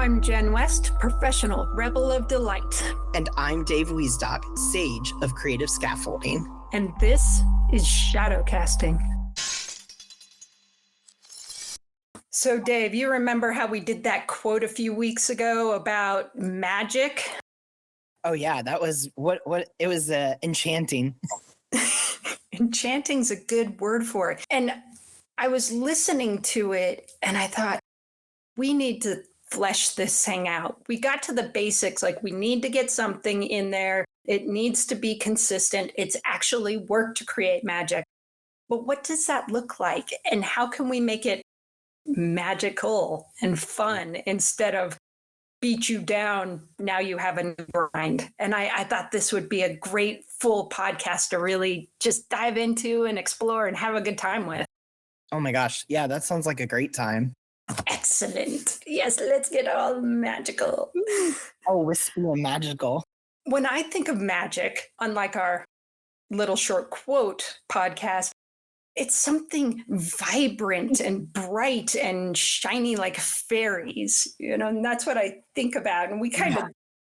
I'm Jen West, professional rebel of delight. And I'm Dave Wiesdock, sage of creative scaffolding. And this is Shadow Casting. So Dave, you remember how we did that quote a few weeks ago about magic? Oh yeah, that was what it was enchanting. Enchanting's a good word for it. And I was listening to it and I thought, we need to flesh this thing out. We got to the basics, like we need to get something in there. It needs to be consistent. It's actually work to create magic. But what does that look like? And how can we make it magical and fun instead of beat you down? Now you have a new grind. And I thought this would be a great full podcast to really just dive into and explore and have a good time with. Oh my gosh. Yeah, that sounds like a great time. Excellent. Yes, let's get all magical. Oh, wispy and magical. When I think of magic, unlike our little short quote podcast, it's something vibrant and bright and shiny like fairies, and that's what I think about. And we kind of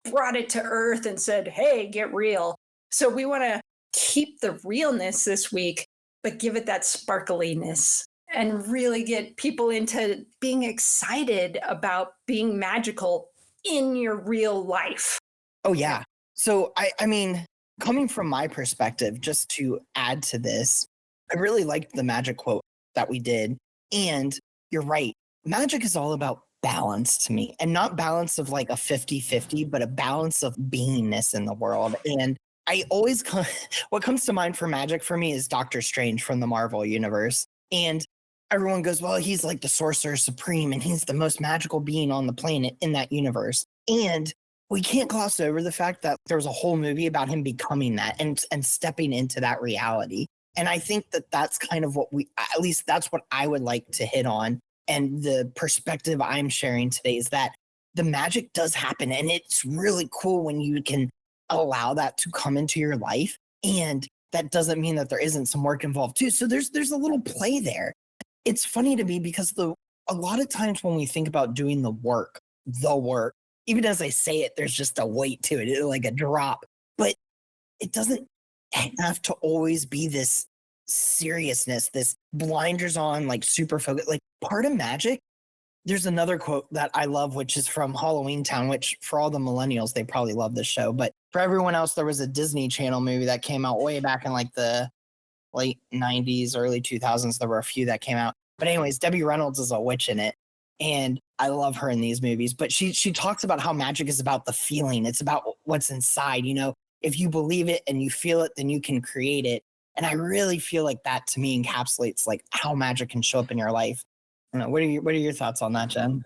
brought it to earth and said, hey, get real. So we want to keep the realness this week, but give it that sparkliness and really get people into being excited about being magical in your real life. Oh, yeah. So, I mean, coming from my perspective, just to add to this, I really liked the magic quote that we did. And you're right. Magic is all about balance to me, and not balance of like a 50-50, but a balance of beingness in the world. And I always what comes to mind for magic for me is Doctor Strange from the Marvel universe. And everyone goes, well, he's like the sorcerer supreme and he's the most magical being on the planet in that universe. And we can't gloss over the fact that there was a whole movie about him becoming that and stepping into that reality. And I think that that's kind of what at least that's what I would like to hit on. And the perspective I'm sharing today is that the magic does happen. And it's really cool when you can allow that to come into your life. And that doesn't mean that there isn't some work involved too. So there's a little play there. It's funny to me because a lot of times when we think about doing the work, even as I say it, there's just a weight to it, like a drop. But it doesn't have to always be this seriousness, this blinders on, like super focused. Like part of magic, there's another quote that I love, which is from Halloween Town, which for all the millennials, they probably love this show. But for everyone else, there was a Disney Channel movie that came out way back in like the late 90s, early 2000s. There were a few that came out. But anyways, Debbie Reynolds is a witch in it. And I love her in these movies. But she talks about how magic is about the feeling. It's about what's inside. If you believe it and you feel it, then you can create it. And I really feel like that to me encapsulates like how magic can show up in your life. What are your thoughts on that, Jen?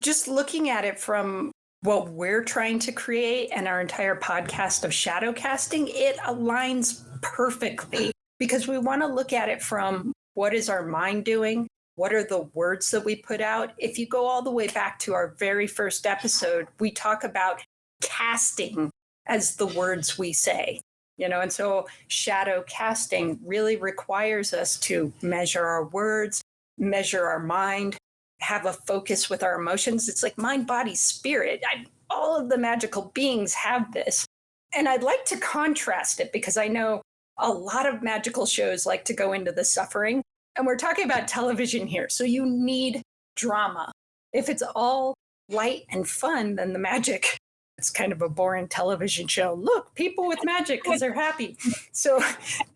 Just looking at it from what we're trying to create and our entire podcast of shadow casting, it aligns perfectly because we want to look at it from what is our mind doing? What are the words that we put out? If you go all the way back to our very first episode, we talk about casting as the words we say, and so shadow casting really requires us to measure our words, measure our mind, have a focus with our emotions. It's like mind, body, spirit. All of the magical beings have this. And I'd like to contrast it because I know a lot of magical shows like to go into the suffering. And we're talking about television here. So you need drama. If it's all light and fun, then the magic, it's kind of a boring television show. Look, people with magic because they're happy. So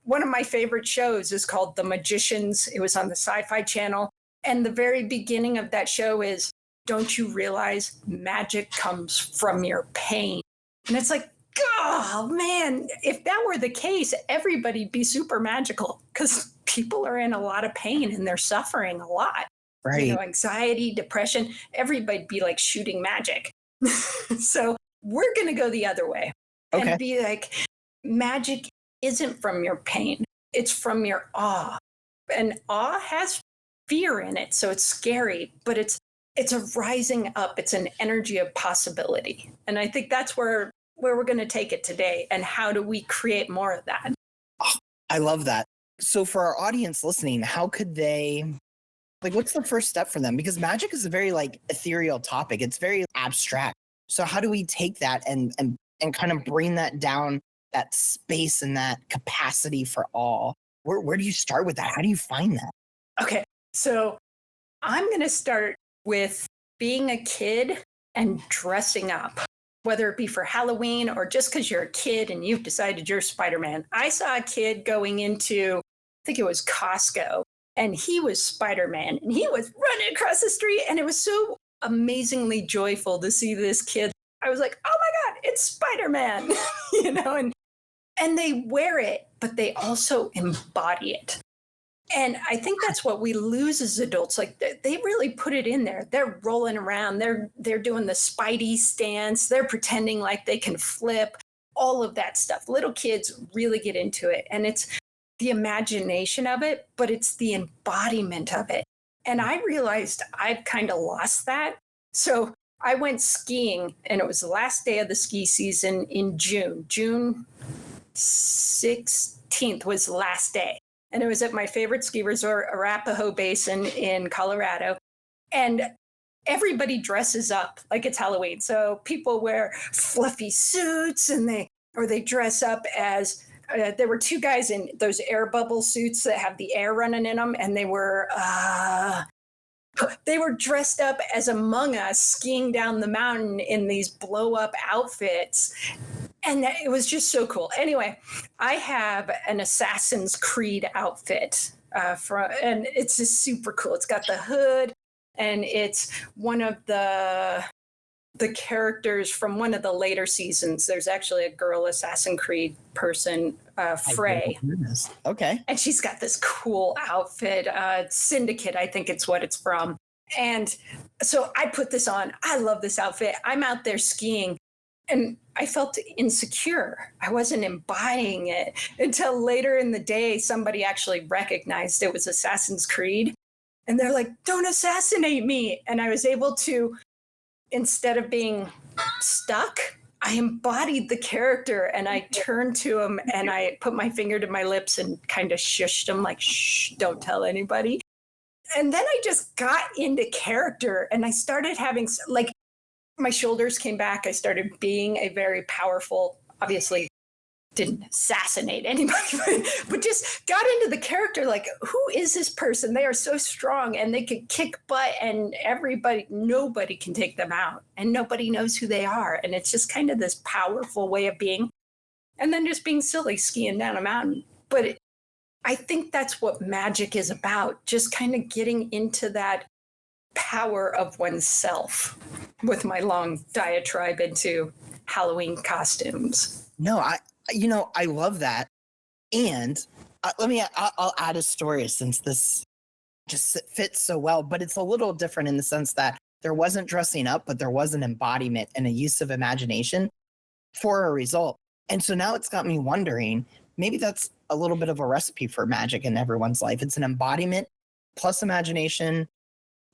one of my favorite shows is called The Magicians. It was on the Sci-Fi Channel. And the very beginning of that show is, don't you realize magic comes from your pain? And it's like, oh man, if that were the case, everybody'd be super magical because people are in a lot of pain and they're suffering a lot. Right. Anxiety, depression, everybody'd be like shooting magic. So we're going to go the other way and be like, magic isn't from your pain. It's from your awe. And awe has fear in it. So it's scary, but it's a rising up. It's an energy of possibility. And I think that's where we're going to take it today. And how do we create more of that? Oh, I love that. So for our audience listening, how could they Like, what's the first step for them? Because magic is a very like ethereal topic. It's very abstract. So how do we take that and kind of bring that down, that space and that capacity for all? Where do you start with that? How do you find that? Okay, so I'm going to start with being a kid and dressing up, whether it be for Halloween or just because you're a kid and you've decided you're Spider-Man. I saw a kid going into, I think it was Costco, and he was Spider-Man, and he was running across the street, and it was so amazingly joyful to see this kid. I was like, oh my God, it's Spider-Man, and they wear it, but they also embody it. And I think that's what we lose as adults. Like they really put it in there. They're rolling around. They're doing the Spidey stance. They're pretending like they can flip. All of that stuff. Little kids really get into it, and it's the imagination of it, but it's the embodiment of it. And I realized I've kind of lost that. So I went skiing, and it was the last day of the ski season in June. June 16th was the last day. And it was at my favorite ski resort, Arapahoe Basin in Colorado. And everybody dresses up like it's Halloween. So people wear fluffy suits, and they dress up as there were two guys in those air bubble suits that have the air running in them, and they were dressed up as Among Us skiing down the mountain in these blow up outfits. And it was just so cool. Anyway, I have an Assassin's Creed outfit and it's just super cool. It's got the hood, and it's one of the characters from one of the later seasons. There's actually a girl Assassin's Creed person, Frey. Okay. And she's got this cool outfit, Syndicate, I think it's what it's from. And so I put this on. I love this outfit. I'm out there skiing. And I felt insecure. I wasn't embodying it until later in the day, somebody actually recognized it was Assassin's Creed. And they're like, don't assassinate me. And I was able to, instead of being stuck, I embodied the character, and I turned to him and I put my finger to my lips and kind of shushed him like, shh, don't tell anybody. And then I just got into character, and I started having like, my shoulders came back. I started being a very powerful, obviously didn't assassinate anybody, but just got into the character. Like, who is this person? They are so strong, and they can kick butt, and nobody can take them out, and nobody knows who they are. And it's just kind of this powerful way of being, and then just being silly skiing down a mountain. But I think that's what magic is about. Just kind of getting into that power of oneself with my long diatribe into Halloween costumes. No, I love that. And I'll add a story, since this just fits so well, but it's a little different in the sense that there wasn't dressing up, but there was an embodiment and a use of imagination for a result. And so now it's got me wondering, maybe that's a little bit of a recipe for magic in everyone's life. It's an embodiment plus imagination,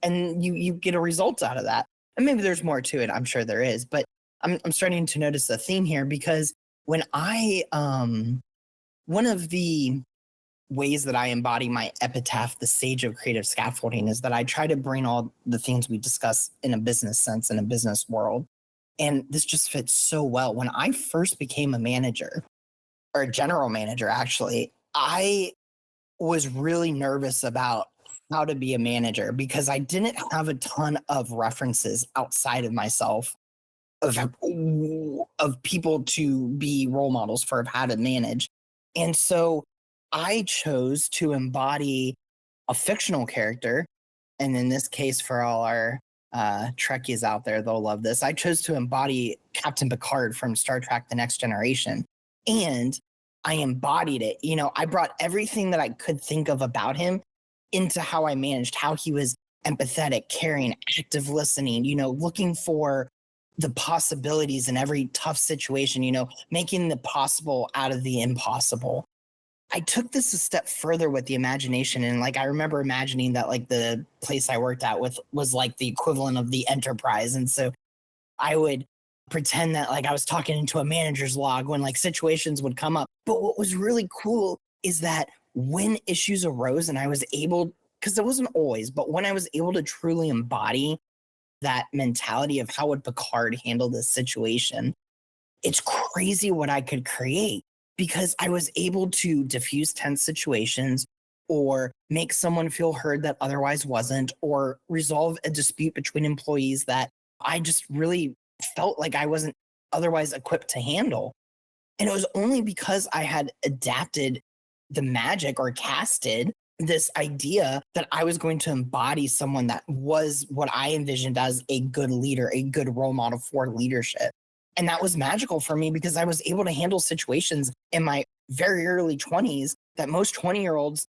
and you get a result out of that. And maybe there's more to it. I'm sure there is, but I'm starting to notice a theme here, because when one of the ways that I embody my epitaph, the sage of creative scaffolding, is that I try to bring all the things we discuss in a business sense, in a business world. And this just fits so well. When I first became a manager, or a general manager, actually, I was really nervous about how to be a manager, because I didn't have a ton of references outside of myself of people to be role models for how to manage. And so I chose to embody a fictional character. And in this case, for all our Trekkies out there, they'll love this. I chose to embody Captain Picard from Star Trek: The Next Generation. And I embodied it. I brought everything that I could think of about him into how I managed, how he was empathetic, caring, active listening, looking for the possibilities in every tough situation, making the possible out of the impossible. I took this a step further with the imagination. And I remember imagining that the place I worked at was like the equivalent of the Enterprise. And so I would pretend that I was talking into a manager's log when situations would come up. But what was really cool is that when issues arose and I was able because it wasn't always, but when I was able to truly embody that mentality of how would Picard handle this situation, it's crazy what I could create because I was able to diffuse tense situations or make someone feel heard that otherwise wasn't, or resolve a dispute between employees that I just really felt like I wasn't otherwise equipped to handle. And it was only because I had adapted the magic or casted this idea that I was going to embody someone that was what I envisioned as a good leader, a good role model for leadership. And that was magical for me because I was able to handle situations in my very early 20s that most 20-year-olds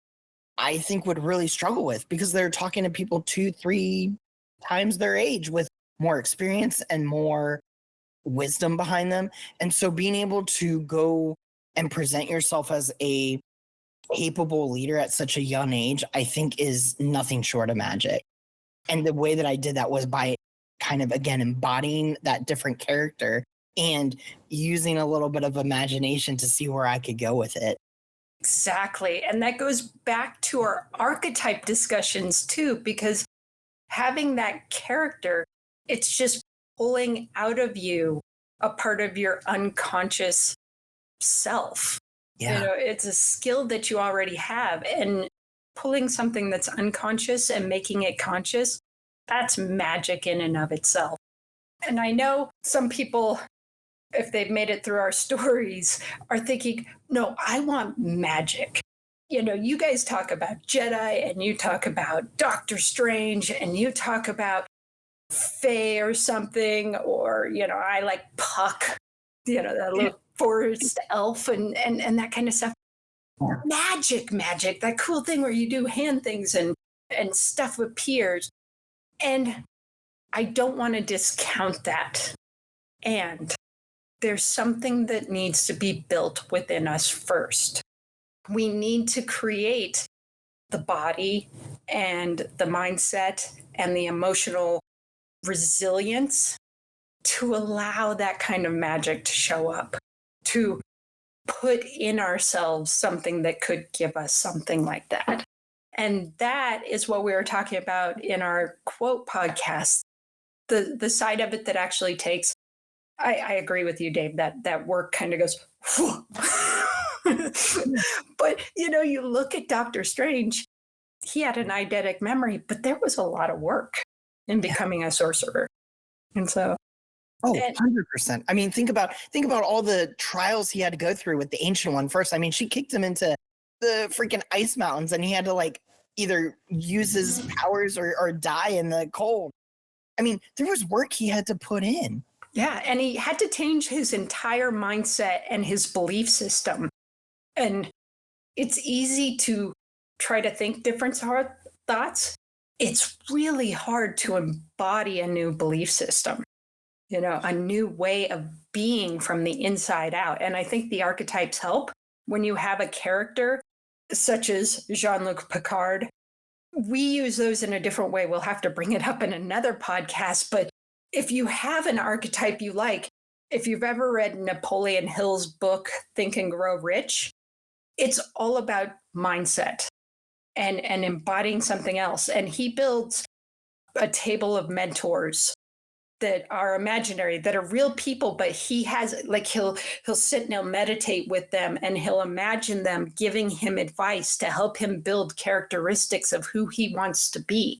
I think would really struggle with because they're talking to people 2-3 times their age with more experience and more wisdom behind them. And so being able to go and present yourself as a capable leader at such a young age, I think is nothing short of magic. And the way that I did that was by kind of, again, embodying that different character and using a little bit of imagination to see where I could go with it. Exactly. And that goes back to our archetype discussions too, because having that character, it's just pulling out of you a part of your unconscious self. Yeah. You know, it's a skill that you already have. And pulling something that's unconscious and making it conscious, that's magic in and of itself. And I know some people, if they've made it through our stories, are thinking, no, I want magic. You know, you guys talk about Jedi and you talk about Doctor Strange and you talk about Fae or something, or, you know, I like Puck, you know, that little forest elf and that kind of stuff. Magic, that cool thing where you do hand things and stuff appears. And I don't want to discount that. And there's something that needs to be built within us first. We need to create the body and the mindset and the emotional resilience to allow that kind of magic to show up, to put in ourselves something that could give us something like that. And that is what we were talking about in our quote podcast. The side of it that actually takes, I agree with you, Dave, that work kind of goes, but you know, you look at Doctor Strange, he had an eidetic memory, but there was a lot of work in becoming a sorcerer. And so, Oh, 100%. I mean, think about all the trials he had to go through with the Ancient One first. I mean, she kicked him into the freaking ice mountains and he had to like either use his powers or die in the cold. I mean, there was work he had to put in. yeah, and he had to change his entire mindset and his belief system. And it's easy to try to think different thoughts. It's really hard to embody a new belief system, you know, a new way of being from the inside out. And I think the archetypes help when you have a character such as Jean-Luc Picard. We use those in a different way. We'll have to bring it up in another podcast. But if you have an archetype you like, if you've ever read Napoleon Hill's book, Think and Grow Rich, it's all about mindset and embodying something else. And he builds a table of mentors that are imaginary, that are real people, but he has like he'll sit and he'll meditate with them and he'll imagine them giving him advice to help him build characteristics of who he wants to be.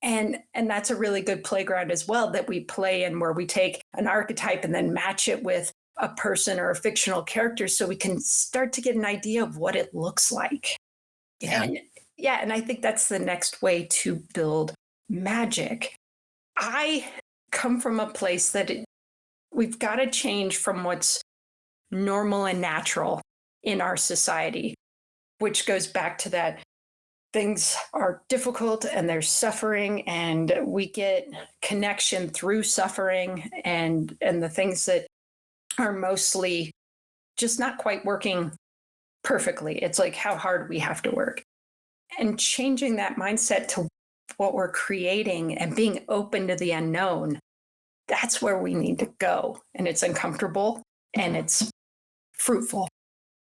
And that's a really good playground as well that we play in, where we take an archetype and then match it with a person or a fictional character so we can start to get an idea of what it looks like. Yeah. And I think that's the next way to build magic. I come from a place that we've got to change from what's normal and natural in our society, which goes back to that things are difficult and there's suffering and we get connection through suffering and the things that are mostly just not quite working perfectly. It's like how hard we have to work. And changing that mindset to what we're creating and being open to the unknown, that's where we need to go. And it's uncomfortable and it's fruitful.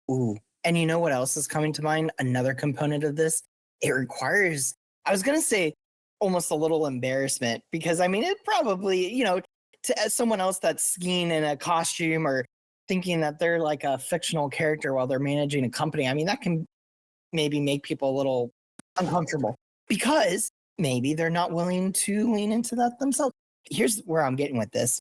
Ooh. And you know what else is coming to mind? Another component of this, it requires I was going to say almost a little embarrassment because I mean, it probably, to as someone else that's skiing in a costume or thinking that they're like a fictional character while they're managing a company, I mean, that can maybe make people a little uncomfortable because maybe they're not willing to lean into that themselves. Here's where I'm getting with this.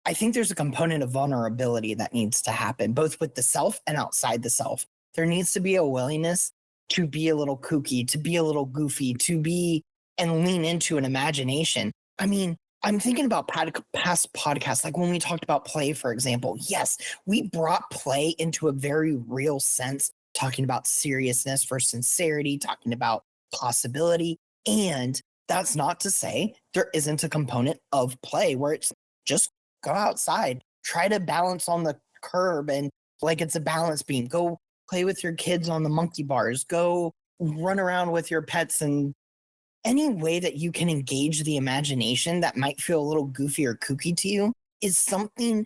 I think there's a component of vulnerability that needs to happen, both with the self and outside the self. There needs to be a willingness to be a little kooky, to be a little goofy, to be and lean into an imagination. I mean, I'm thinking about past podcasts, like when we talked about play, for example. Yes, we brought play into a very real sense, talking about seriousness for sincerity, talking about possibility. And that's not to say there isn't a component of play where it's just go outside, try to balance on the curb and like it's a balance beam. Go play with your kids on the monkey bars. Go run around with your pets, and any way that you can engage the imagination that might feel a little goofy or kooky to you is something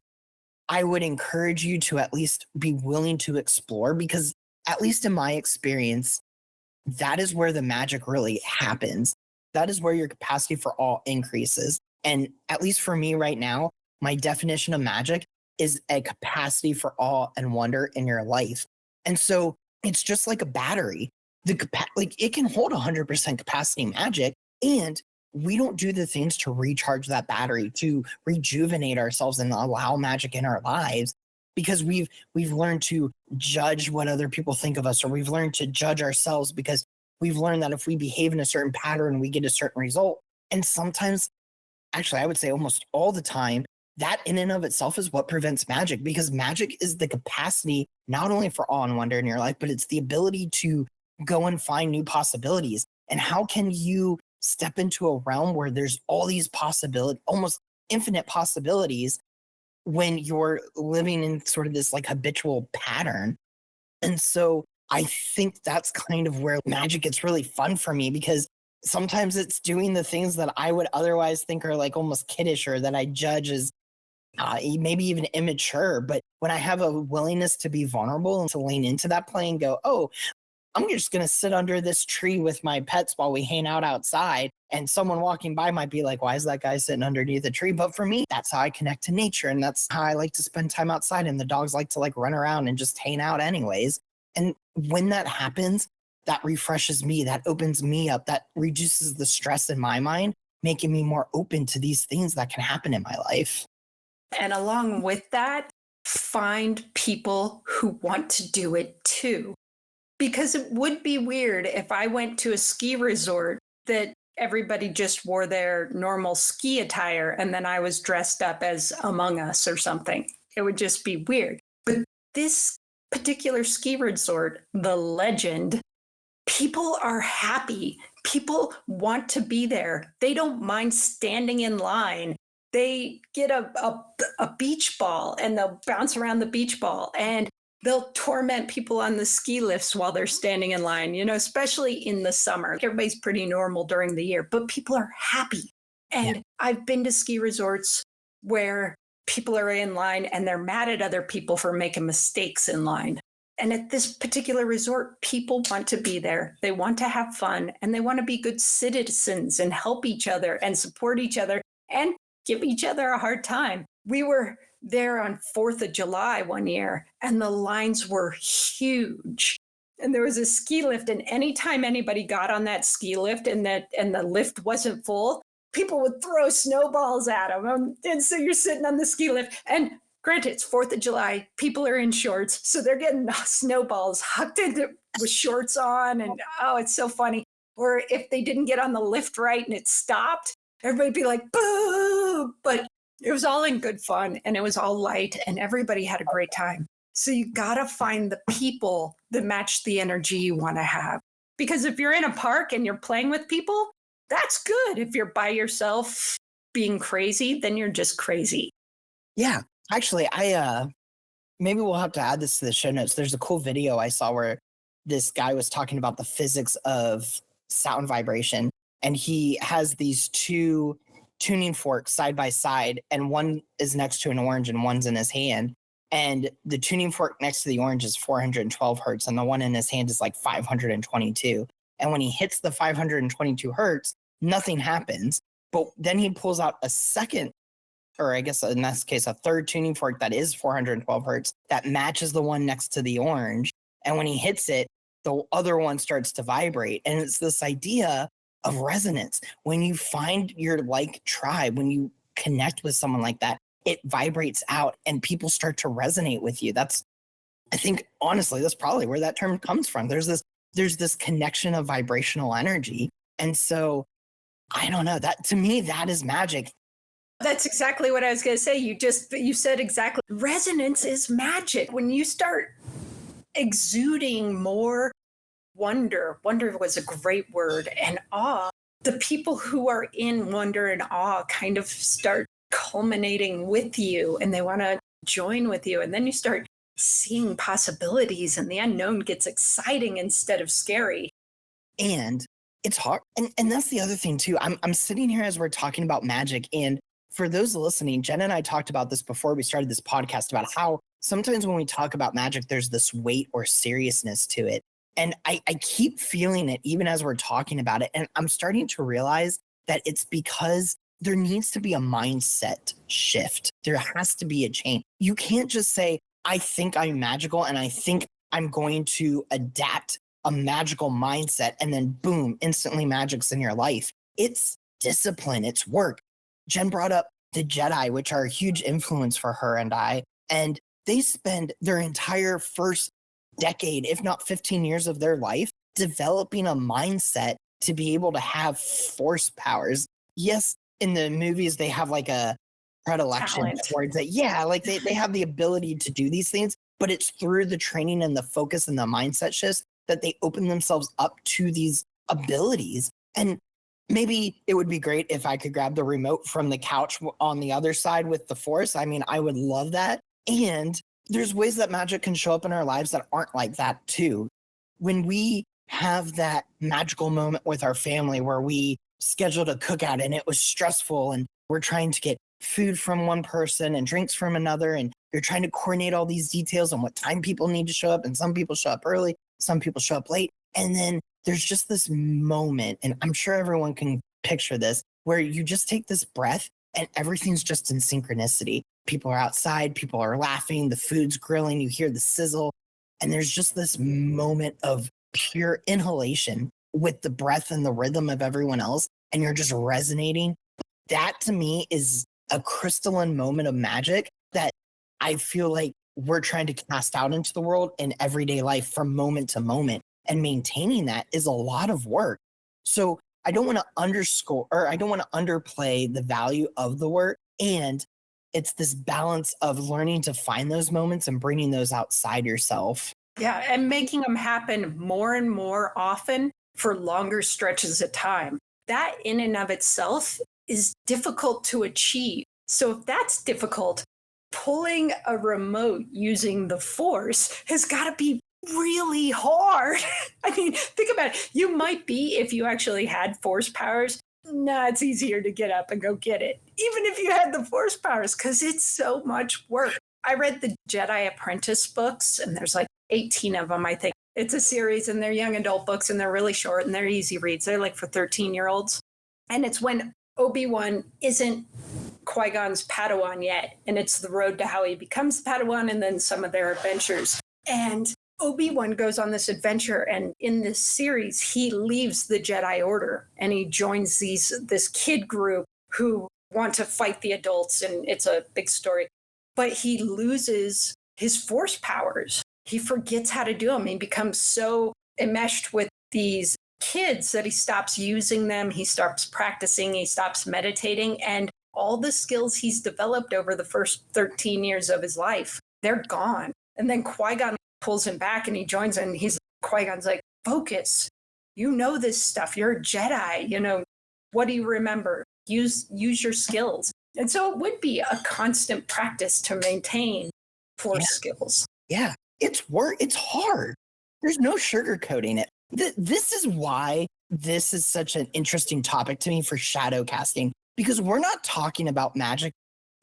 I would encourage you to at least be willing to explore, because at least in my experience, that is where the magic really happens. That is where your capacity for awe increases. And at least for me right now, my definition of magic is a capacity for awe and wonder in your life. And so it's just like a battery. Like it can hold 100% capacity magic, and we don't do the things to recharge that battery, to rejuvenate ourselves and allow magic in our lives, because we've learned to judge what other people think of us, or we've learned to judge ourselves because we've learned that if we behave in a certain pattern, we get a certain result. And sometimes, actually, I would say almost all the time, that in and of itself is what prevents magic, because magic is the capacity not only for awe and wonder in your life, but it's the ability to go and find new possibilities. And how can you step into a realm where there's all these possibilities, almost infinite possibilities, when you're living in sort of this like habitual pattern? And so I think that's kind of where magic gets really fun for me, because sometimes it's doing the things that I would otherwise think are like almost kiddish, or that I judge as maybe even immature. But when I have a willingness to be vulnerable and to lean into that play and go, oh, I'm just going to sit under this tree with my pets while we hang out outside. And someone walking by might be like, why is that guy sitting underneath the tree? But for me, that's how I connect to nature. And that's how I like to spend time outside. And the dogs like to like run around and just hang out anyways. And when that happens, that refreshes me, that opens me up, that reduces the stress in my mind, making me more open to these things that can happen in my life. And along with that, find people who want to do it too. Because it would be weird if I went to a ski resort that everybody just wore their normal ski attire and then I was dressed up as Among Us or something. It would just be weird. But this particular ski resort, The Legend, people are happy. People want to be there. They don't mind standing in line. They get a beach ball and they'll bounce around the beach ball, and they'll torment people on the ski lifts while they're standing in line, especially in the summer. Everybody's pretty normal during the year, but people are happy. And yeah. I've been to ski resorts where people are in line and they're mad at other people for making mistakes in line. And at this particular resort, people want to be there. They want to have fun, and they want to be good citizens and help each other and support each other and give each other a hard time. We were there on 4th of July one year, and the lines were huge. And there was a ski lift, and anytime anybody got on that ski lift and the lift wasn't full, people would throw snowballs at them. And so you're sitting on the ski lift, and granted, it's 4th of July, people are in shorts, so they're getting snowballs hucked into with shorts on, and oh, it's so funny. Or if they didn't get on the lift right and it stopped, everybody'd be like, boo! But it was all in good fun, and it was all light, and everybody had a great time. So you gotta find the people that match the energy you want to have. Because if you're in a park and you're playing with people, that's good. If you're by yourself being crazy, then you're just crazy. Yeah, actually, maybe we'll have to add this to the show notes. There's a cool video I saw where this guy was talking about the physics of sound vibration, and he has these two tuning forks side by side, and one is next to an orange and one's in his hand. And the tuning fork next to the orange is 412 hertz, and the one in his hand is like 522. And when he hits the 522 hertz, nothing happens. But then he pulls out a second, or I guess in this case, a third tuning fork that is 412 hertz that matches the one next to the orange. And when he hits it, the other one starts to vibrate. And it's this idea of resonance. When you find your like tribe, when you connect with someone like that, it vibrates out and people start to resonate with you. I think honestly, that's probably where that term comes from. There's this connection of vibrational energy. And so I don't know, that to me, that is magic. That's exactly what I was going to say. You said exactly. Resonance is magic. When you start exuding more wonder was a great word, and awe, the people who are in wonder and awe kind of start culminating with you and they want to join with you. And then you start seeing possibilities and the unknown gets exciting instead of scary. And it's hard. And that's the other thing too. I'm sitting here as we're talking about magic. And for those listening, Jen and I talked about this before we started this podcast about how sometimes when we talk about magic, there's this weight or seriousness to it. And I keep feeling it even as we're talking about it. And I'm starting to realize that it's because there needs to be a mindset shift. There has to be a change. You can't just say, I think I'm magical and I think I'm going to adapt a magical mindset and then boom, instantly magic's in your life. It's discipline, it's work. Jen brought up the Jedi, which are a huge influence for her and I, and they spend their entire first decade, if not 15 years of their life, developing a mindset to be able to have force powers. Yes, in the movies, they have like a predilection Talent. towards it. Yeah, like they have the ability to do these things, but it's through the training and the focus and the mindset shifts that they open themselves up to these abilities. And maybe it would be great if I could grab the remote from the couch on the other side with the force. I mean, I would love that. And there's ways that magic can show up in our lives that aren't like that too. When we have that magical moment with our family where we scheduled a cookout and it was stressful and we're trying to get food from one person and drinks from another, and you're trying to coordinate all these details on what time people need to show up, and some people show up early, some people show up late. And then there's just this moment, and I'm sure everyone can picture this, where you just take this breath and everything's just in synchronicity. People are outside, people are laughing, the food's grilling, you hear the sizzle, and there's just this moment of pure inhalation with the breath and the rhythm of everyone else, and you're just resonating. That to me is a crystalline moment of magic that I feel like we're trying to cast out into the world in everyday life from moment to moment. And maintaining that is a lot of work. So I don't want to underplay the value of the work. And it's this balance of learning to find those moments and bringing those outside yourself. Yeah, and making them happen more and more often for longer stretches of time. That in and of itself is difficult to achieve. So if that's difficult, pulling a remote using the force has got to be really hard. I mean, think about it. You might be, if you actually had force powers, it's easier to get up and go get it, even if you had the force powers, because it's so much work. I read the Jedi Apprentice books, and there's like 18 of them, I think. It's a series, and they're young adult books, and they're really short, and they're easy reads. They're like for 13-year-olds. And it's when Obi-Wan isn't Qui-Gon's Padawan yet, and it's the road to how he becomes Padawan and then some of their adventures. And Obi-Wan goes on this adventure, and in this series, he leaves the Jedi Order, and he joins this kid group who want to fight the adults, and it's a big story. But he loses his force powers. He forgets how to do them. He becomes so enmeshed with these kids that he stops using them. He stops practicing. He stops meditating. And all the skills he's developed over the first 13 years of his life, they're gone. And then Qui-Gon pulls him back and he joins and Qui-Gon's like, focus. You know this stuff. You're a Jedi. What do you remember? Use your skills. And so it would be a constant practice to maintain force skills. Yeah, it's work. It's hard. There's no sugarcoating it. This is why this is such an interesting topic to me for shadow casting, because we're not talking about magic.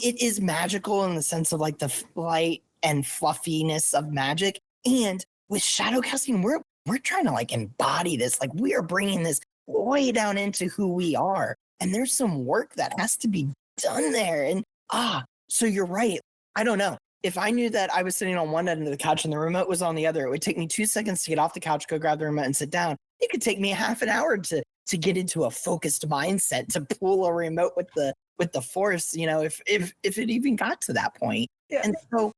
It is magical in the sense of like the light and fluffiness of magic. And with shadow casting, we're we're trying to like embody this. Like we are bringing this way down into who we are. And there's some work that has to be done there. And so you're right. I don't know. If I knew that I was sitting on one end of the couch and the remote was on the other, it would take me 2 seconds to get off the couch, go grab the remote and sit down. It could take me half an hour to get into a focused mindset to pull a remote with the force, if it even got to that point. Yeah. And so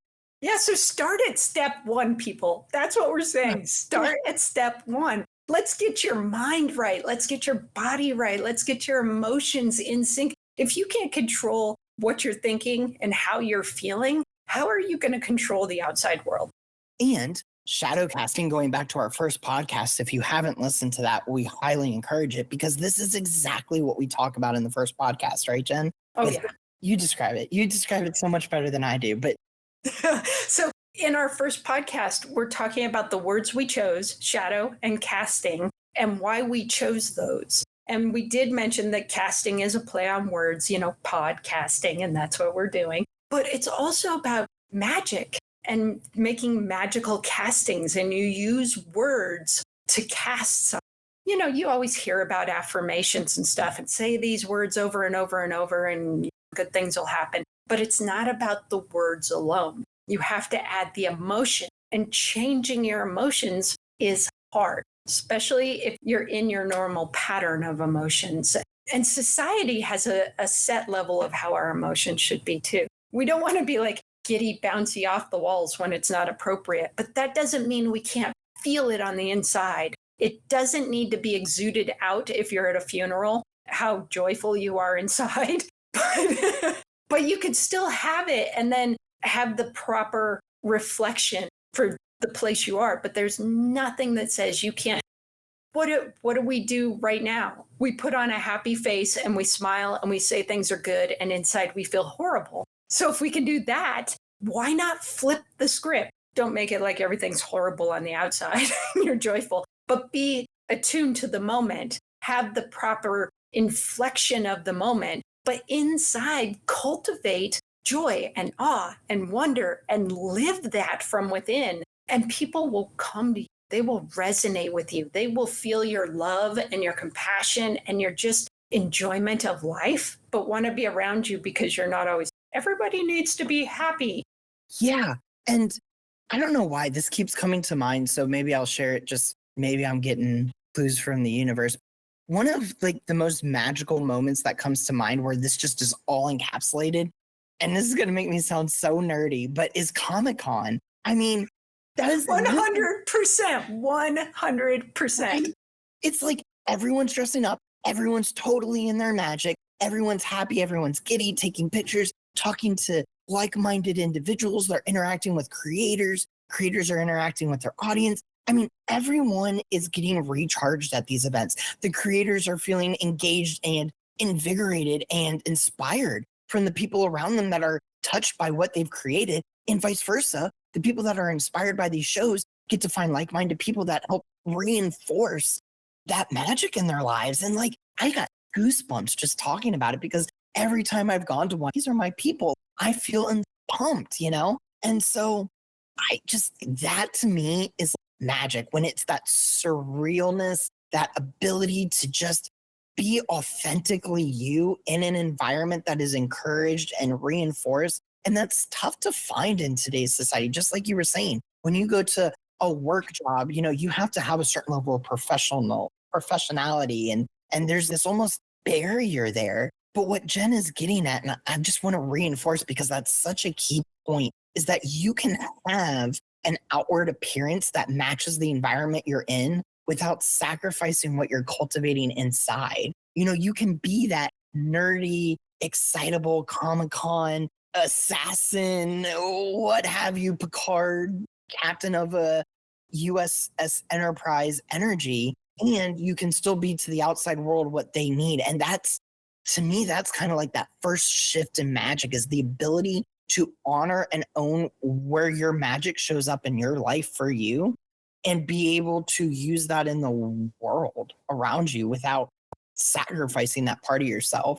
so start at step one, people. That's what we're saying. Start at step one. Let's get your mind right. Let's get your body right. Let's get your emotions in sync. If you can't control what you're thinking and how you're feeling, how are you going to control the outside world? And shadow casting, going back to our first podcast, if you haven't listened to that, we highly encourage it because this is exactly what we talk about in the first podcast, right, Jen? Oh, yeah. You describe it. You describe it so much better than I do. But so in our first podcast, we're talking about the words we chose, shadow and casting, and why we chose those. And we did mention that casting is a play on words, podcasting, and that's what we're doing. But it's also about magic and making magical castings, and you use words to cast something. You always hear about affirmations and stuff and say these words over and over and over and good things will happen. But it's not about the words alone. You have to add the emotion, and changing your emotions is hard, especially if you're in your normal pattern of emotions. And society has a set level of how our emotions should be too. We don't want to be like giddy, bouncy off the walls when it's not appropriate, but that doesn't mean we can't feel it on the inside. It doesn't need to be exuded out if you're at a funeral, how joyful you are inside, but you could still have it and then have the proper reflection for the place you are. But there's nothing that says you can't. What do we do right now? We put on a happy face and we smile and we say things are good, and inside we feel horrible. So if we can do that, why not flip the script? Don't make it like everything's horrible on the outside and you're joyful, but be attuned to the moment, have the proper inflection of the moment, but inside cultivate joy and awe and wonder and live that from within. And people will come to you. They will resonate with you. They will feel your love and your compassion and your just enjoyment of life, but want to be around you because you're not always. Everybody needs to be happy. Yeah. And I don't know why this keeps coming to mind. So maybe I'll share it. Just maybe I'm getting clues from the universe. One of like the most magical moments that comes to mind where this just is all encapsulated, and this is going to make me sound so nerdy, but is Comic-Con. I mean, that is 100%. 100%. It's like everyone's dressing up. Everyone's totally in their magic. Everyone's happy. Everyone's giddy, taking pictures, talking to like-minded individuals. They're interacting with creators. Creators are interacting with their audience. I mean, everyone is getting recharged at these events. The creators are feeling engaged and invigorated and inspired from the people around them that are touched by what they've created, and vice versa. The people that are inspired by these shows get to find like-minded people that help reinforce that magic in their lives. And like, I got goosebumps just talking about it because every time I've gone to one, these are my people. I feel pumped, And so that to me is magic, when it's that surrealness, that ability to just be authentically you in an environment that is encouraged and reinforced. And that's tough to find in today's society. Just like you were saying, when you go to a work job, you have to have a certain level of professionality, and there's this almost barrier there. But what Jen is getting at, and I just want to reinforce because that's such a key point, is that you can have an outward appearance that matches the environment you're in without sacrificing what you're cultivating inside. You can be that nerdy, excitable Comic-Con assassin, what have you, Picard, captain of a USS Enterprise energy, and you can still be to the outside world what they need. And that's, to me, that's kind of like that first shift in magic, is the ability to honor and own where your magic shows up in your life for you, and be able to use that in the world around you without sacrificing that part of yourself.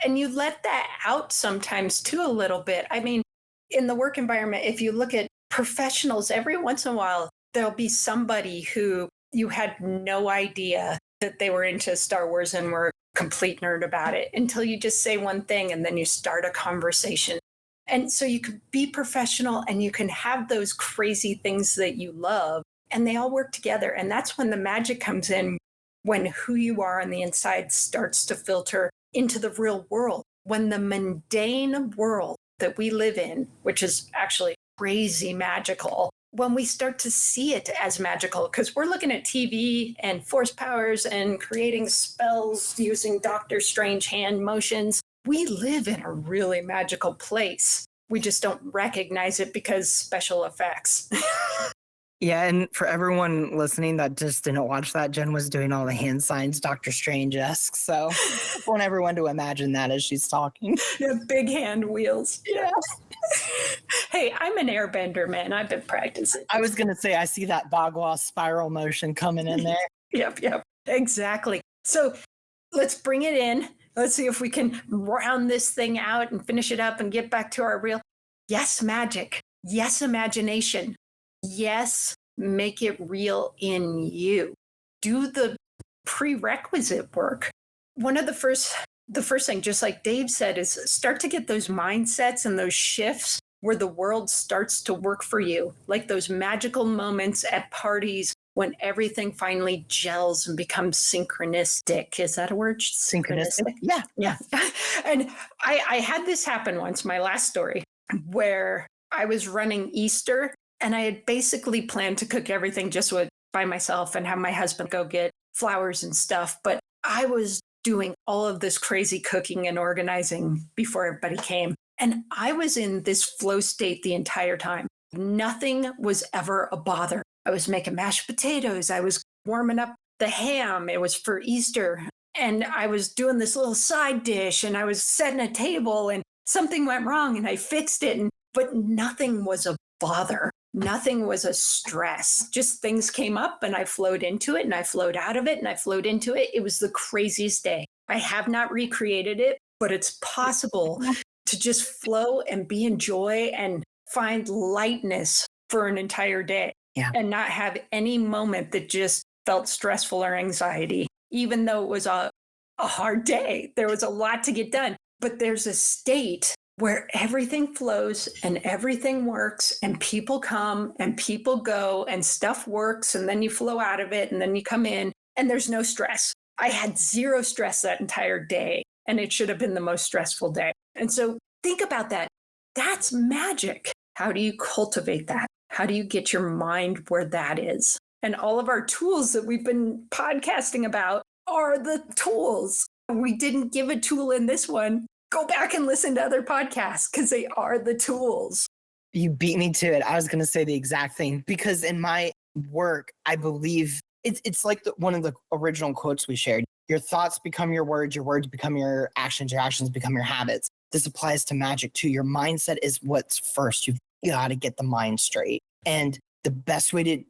And you let that out sometimes too, a little bit. I mean, in the work environment, if you look at professionals, every once in a while, there'll be somebody who you had no idea that they were into Star Wars and were a complete nerd about it until you just say one thing and then you start a conversation. And so you can be professional and you can have those crazy things that you love and they all work together. And that's when the magic comes in, when who you are on the inside starts to filter into the real world, when the mundane world that we live in, which is actually crazy magical, when we start to see it as magical, because we're looking at TV and force powers and creating spells using Doctor Strange hand motions. We live in a really magical place. We just don't recognize it because special effects. Yeah, and for everyone listening that just didn't watch that, Jen was doing all the hand signs, Doctor Strange-esque. So I want everyone to imagine that as she's talking. Yeah, big hand wheels. Yeah. Hey, I'm an airbender, man. I've been practicing. I was going to say, I see that Bagua spiral motion coming in there. Yep, exactly. So let's bring it in. Let's see if we can round this thing out and finish it up and get back to our real. Yes, magic. Yes, imagination. Yes, make it real in you. Do the prerequisite work. One of the first thing, just like Dave said, is start to get those mindsets and those shifts where the world starts to work for you, like those magical moments at parties when everything finally gels and becomes synchronistic. Is that a word? Synchronistic? Yeah. And I had this happen once, my last story, where I was running Easter and I had basically planned to cook everything just by myself and have my husband go get flowers and stuff. But I was doing all of this crazy cooking and organizing before everybody came. And I was in this flow state the entire time. Nothing was ever a bother. I was making mashed potatoes. I was warming up the ham. It was for Easter. And I was doing this little side dish and I was setting a table and something went wrong and I fixed it. But nothing was a bother. Nothing was a stress. Just things came up and I flowed into it and I flowed out of it and I flowed into it. It was the craziest day. I have not recreated it, but it's possible to just flow and be in joy and find lightness for an entire day and not have any moment that just felt stressful or anxiety, even though it was a hard day. There was a lot to get done, but there's a state where everything flows and everything works and people come and people go and stuff works and then you flow out of it and then you come in and there's no stress. I had zero stress that entire day and it should have been the most stressful day. And so think about that. That's magic. How do you cultivate that? How do you get your mind where that is? And all of our tools that we've been podcasting about are the tools. We didn't give a tool in this one. Go back and listen to other podcasts because they are the tools. You beat me to it. I was going to say the exact thing because in my work, I believe it's like one of the original quotes we shared. Your thoughts become your words become your actions become your habits. This applies to magic too. Your mindset is what's first. You've got to get the mind straight. And the best way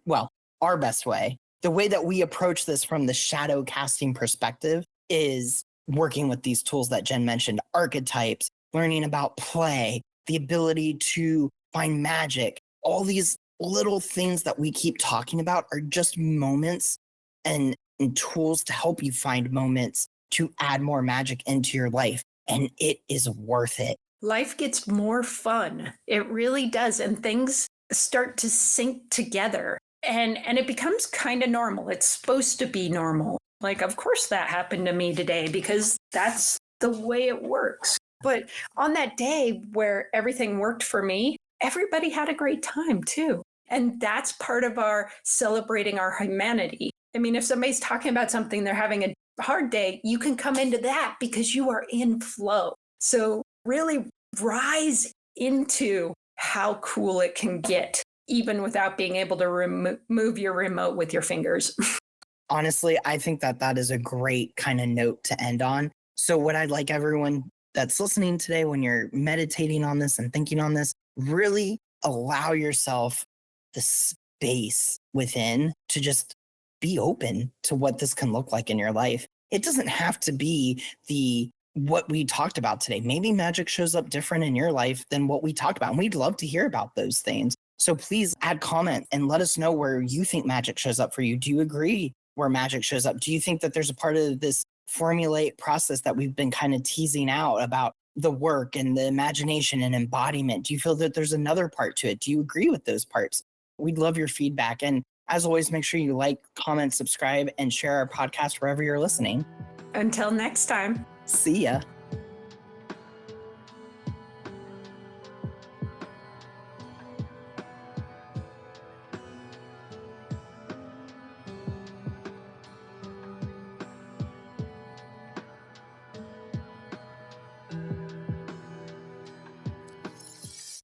our best way, the way that we approach this from the shadow casting perspective is working with these tools that Jen mentioned, archetypes, learning about play, the ability to find magic. All these little things that we keep talking about are just moments and tools to help you find moments to add more magic into your life. And it is worth it. Life gets more fun. It really does. And things start to sync together. And it becomes kind of normal. It's supposed to be normal. Like, of course that happened to me today because that's the way it works. But on that day where everything worked for me, everybody had a great time too. And that's part of our celebrating our humanity. I mean, if somebody's talking about something, they're having a hard day, you can come into that because you are in flow. So really rise into how cool it can get, even without being able to move your remote with your fingers. Honestly, I think that is a great kind of note to end on. So what I'd like everyone that's listening today, when you're meditating on this and thinking on this, really allow yourself the space within to just be open to what this can look like in your life. It doesn't have to be what we talked about today. Maybe magic shows up different in your life than what we talked about. And we'd love to hear about those things. So please add comment and let us know where you think magic shows up for you. Do you agree where magic shows up? Do you think that there's a part of this formulaic process that we've been kind of teasing out about the work and the imagination and embodiment? Do you feel that there's another part to it? Do you agree with those parts? We'd love your feedback. And as always, make sure you like, comment, subscribe, and share our podcast wherever you're listening. Until next time. See ya.